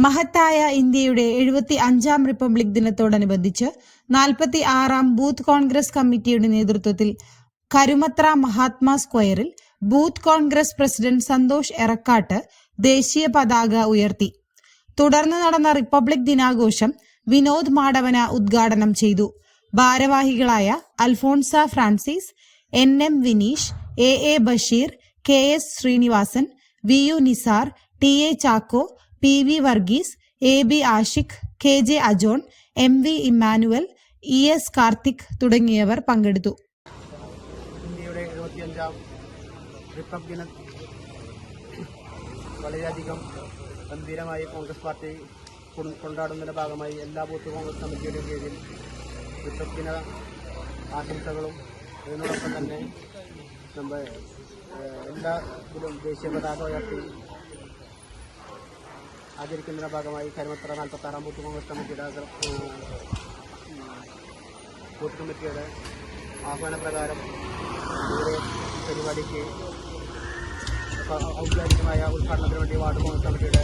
മഹത്തായ ഇന്ത്യയുടെ 75ാം റിപ്പബ്ലിക് ദിനത്തോടനുബന്ധിച്ച് 46ാം ബൂത്ത് കോൺഗ്രസ് കമ്മിറ്റിയുടെ നേതൃത്വത്തിൽ കരുമത്ര മഹാത്മാ സ്ക്വയറിൽ ബൂത്ത് കോൺഗ്രസ് പ്രസിഡന്റ് സന്തോഷ് എറക്കാട്ട് ദേശീയ പതാക ഉയർത്തി. തുടർന്ന് നടന്ന റിപ്പബ്ലിക് ദിനാഘോഷം വിനോദ് മാടവന ഉദ്ഘാടനം ചെയ്തു. ഭാരവാഹികളായ Alphonsa Francis, NM Vineesh, AA Basheer, KS Srinivasan, VU Nisar, TA Chacko, PV Varghese, AB Ashiq, KJ Ajon, MV Immanuel, ES Karthik തുടങ്ങിയവർ പങ്കെടുത്തു. ഇന്ത്യയുടെ 75ാം റിപ്പബ്ലിക് ദിനം വളരെയധികം ഗംഭീരമായി കോൺഗ്രസ് പാർട്ടി കൊണ്ടാടുന്നതിൻ്റെ ഭാഗമായി എല്ലാ ബൂത്ത് കോൺഗ്രസ് കമ്മിറ്റിയുടെ കീഴിൽ റിപ്പബ്ലിക് ദിന ആശംസകളും ഇതിനോടൊപ്പം തന്നെ നമ്മുടെ എല്ലാ ഇതിലും ദേശീയ പതാക ഉയർത്തി ആചരിക്കുന്നതിൻ്റെ ഭാഗമായി കരുമത്ര 46ാം ബൂത്ത് കോൺഗ്രസ് കമ്മിറ്റിയുടെ ആഹ്വാനപ്രകാരം ഇവിടെ പരിപാടിക്ക് ഔദ്യോഗികമായ ഉദ്ഘാടനത്തിന് വേണ്ടി വാർഡ് കോൺഗ്രസ് കമ്മിറ്റിയുടെ